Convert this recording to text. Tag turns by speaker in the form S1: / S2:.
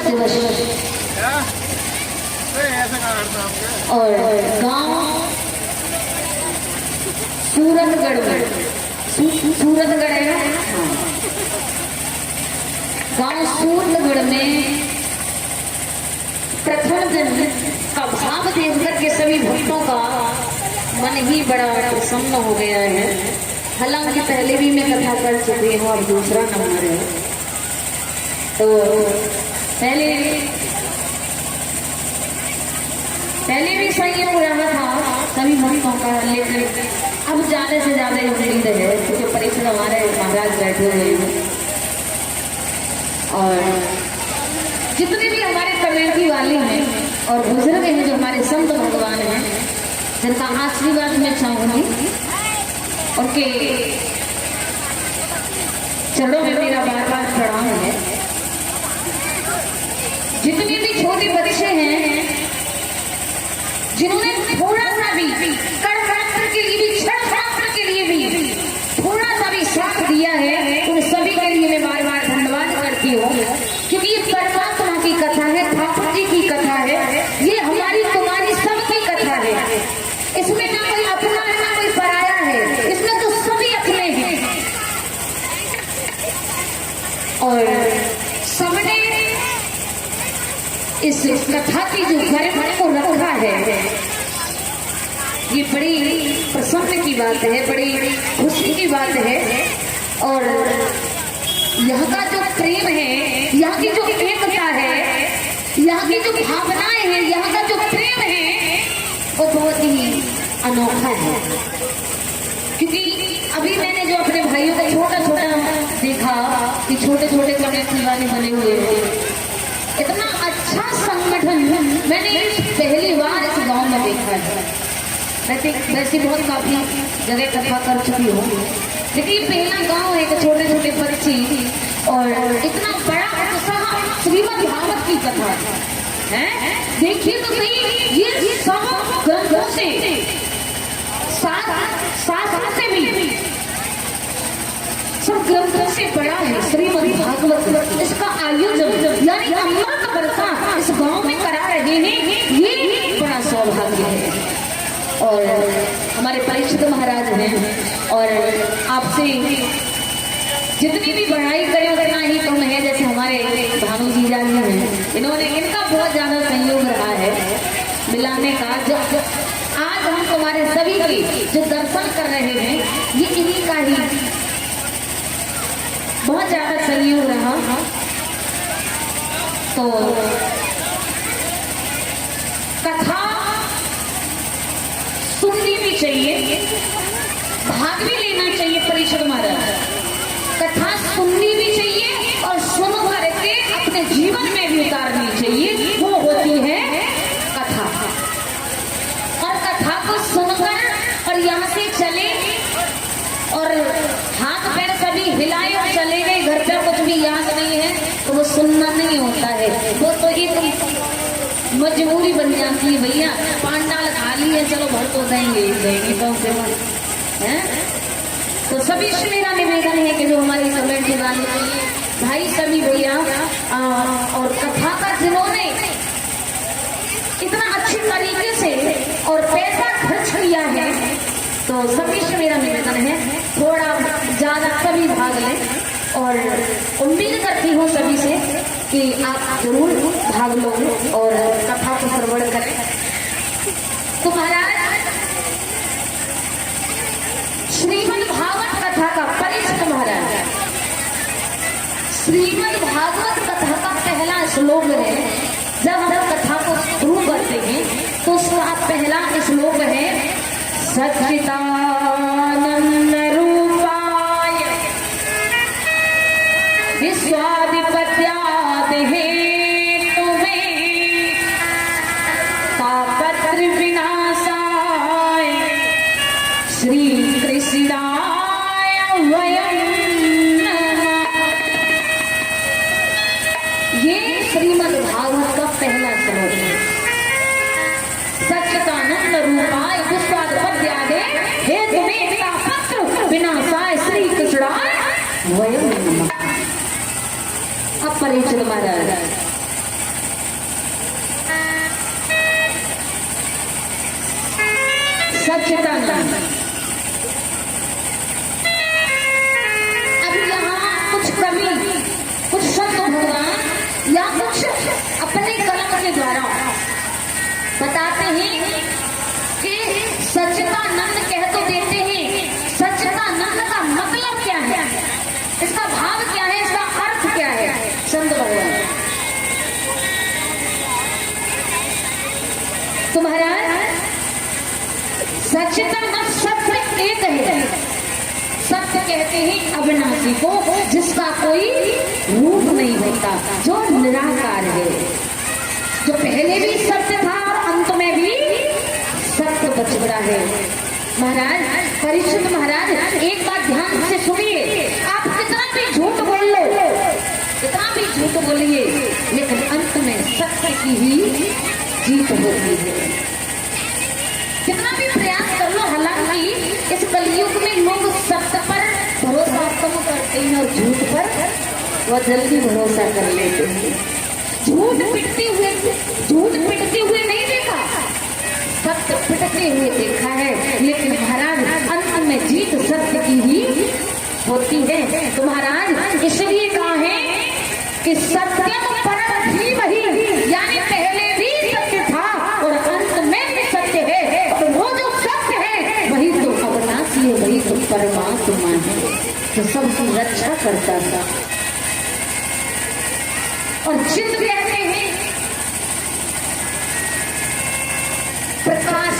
S1: दिवस और गांव सूरतगढ़ में, सूरतगढ़ है ना, गांव सूरतगढ़ में प्रथम जन्म का भाव देख करके सभी भक्तों का मन ही बड़ा प्रसन्न हो गया है। हालांकि पहले भी मैं कथा कर चुकी हूँ और दूसरा नंबर है, तो पहले भी संयोग रहा था सभी भक्तों का, लेकिन अब ज्यादा से ज्यादा उम्मीद है क्योंकि परीक्षा हमारे महाराज बैठे हुए हैं और जितने भी हमारे कमेटी वाले हैं और बुजुर्ग हैं जो हमारे संत भगवान हैं, जिनका आशीर्वाद मैं चाहूंगी, उनके चरणों में मेरा बार बार प्रणाम है। जितने भी छोटे बच्चे हैं जिन्होंने थोड़ा सा भी कर्मशास्त्र के लिए भी, क्षणशास्त्र के लिए भी थोड़ा सा भी साथ दिया है, उन सभी के लिए मैं बार बार धन्यवाद करती हूँ, क्योंकि ये परमात्मा की कथा है, ठाकुर जी की कथा है, ये हमारी तुम्हारी सबकी कथा है। इसमें ना कोई अपना है ना कोई पराया है, इसमें तो सभी अपने हैं और सबने इस कथा की जो गरिमा को रखा है, ये बड़ी प्रसन्न की बात है, बड़ी खुशी की बात है। और यहाँ का जो प्रेम है, यहाँ की जो एकता है, यहाँ की जो भावनाएं हैं, यहाँ का जो प्रेम है, वो बहुत ही अनोखा है। क्योंकि अभी मैंने जो अपने भाइयों का छोटा छोटा देखा कि छोटे छोटे कमेटी वाले बने हुए हैं, इतना अच्छा संगठन मैंने पहली बार इस गांव में देखा है। वैसे बहुत काफी जगह कथा कर चुकी हूँ, लेकिन ये पहला गांव है कि छोटे छोटे बच्चे और इतना बड़ा उत्साह श्रीमद् भागवत की कथा है। देखिए तो सही, ये सब ग्रंथों से साथ से भी सब ग्रंथों से बड़ा है श्रीमद् भागवत। इसका आयोजन यानी अमृत वर्षा इस गांव में करा रहे हैं, ये बड़ा सौभाग्य है। और हमारे परीक्षित महाराज हैं और आपसे जितनी भी बढ़ाई करें उतना ही कम है। जैसे हमारे भानु जी जानी हैं, इनका बहुत ज्यादा सहयोग रहा है मिलाने का। आज हम तुम्हारे सभी के जो दर्शन कर रहे हैं, ये इन्हीं का ही बहुत ज्यादा सहयोग रहा। तो कथा सुननी भी चाहिए, भाग भी लेना चाहिए। परीक्षित महाराज, कथा सुननी भी चाहिए और सुन करके अपने जीवन में भी उतारनी चाहिए, वो होती है कथा। और कथा को सुनकर और यहाँ से चले और हाथ पैर कभी हिलाए और चले गए, घर पे कुछ भी याद नहीं है, तो वो सुनना नहीं होता है, वो तो एक मजबूरी बन जाती है। भैया पांडाल खाली है, चलो भर तो देंगे कम से कम है। तो सभी से मेरा निवेदन है कि जो हमारी कमेटी वाले भाई सभी भैया और कथा का जिन्होंने इतना अच्छी तरीके से और पैसा खर्च किया है, तो सभी से मेरा निवेदन है थोड़ा ज्यादा सभी भाग लें। और उम्मीद करती हूँ सभी से कि आप जरूर भाग लो और कथा को श्रवण करें। तो महाराज, श्रीमद् भागवत कथा का परीक्षित महाराज, श्रीमद् भागवत कथा का पहला श्लोक है। जब हम कथा को शुरू करते हैं तो उसका पहला श्लोक है, सच्चिदानंद रूपाय विश्वाधिपत्यादेहे तापत्र विनाशाय श्री कृष्णाय वयं नमः। ये श्रीमद् भागवत का पहला श्लोक है। सच्चिदानंद रूपाय विश्वाधिपत्यादेहे हे तुम्हें तापत्र विनाशाय श्री कृष्णाय वयं नमः। अब परीक्षित महाराज, सच्चिदानंद। अब यहाँ कुछ कवि, कुछ संत भगवान या कुछ अपने कलम के द्वारा बताते हैं कि सच्चिदानंद कह तो देते हैं, सच्चिदानंद का मतलब क्या है, इसका भाव क्या है, इसका अर्थ क्या है। संत भगवान तो महाराज सच्चिदानंद सत्य एक है। सत्य कहते हैं अविनाशी को, जिसका कोई रूप नहीं होता, जो निराकार है, जो पहले भी सत्य था और अंत में भी सत्य बच रहा है। महाराज परीक्षित महाराज एक बात ध्यान से सुनिए, आप कितना भी झूठ बोल लो, कितना भी झूठ बोलिए, लेकिन अंत में सत्य की ही जीत होती है। कितना भी प्रयास कर लो, हालांकि इस कलयुग में लोग सत्य पर भरोसा कम करते हैं और झूठ पर वह जल्दी भरोसा कर लेते हैं। झूठ पिटते हुए नहीं देखा, सत्य पिटते हुए देखा है, लेकिन महाराज अंत में जीत सत्य की ही होती है। तो महाराज इसलिए कहा है कि सत्यम परम धीमहि, यानी पहले भी सत्य था और अंत में भी सत्य है। तो वो जो सत्य है वही तो अविनाशी है, वही तो परमात्मा है, जो सबकी रक्षा करता था। और चित्त कहते हैं प्रकाश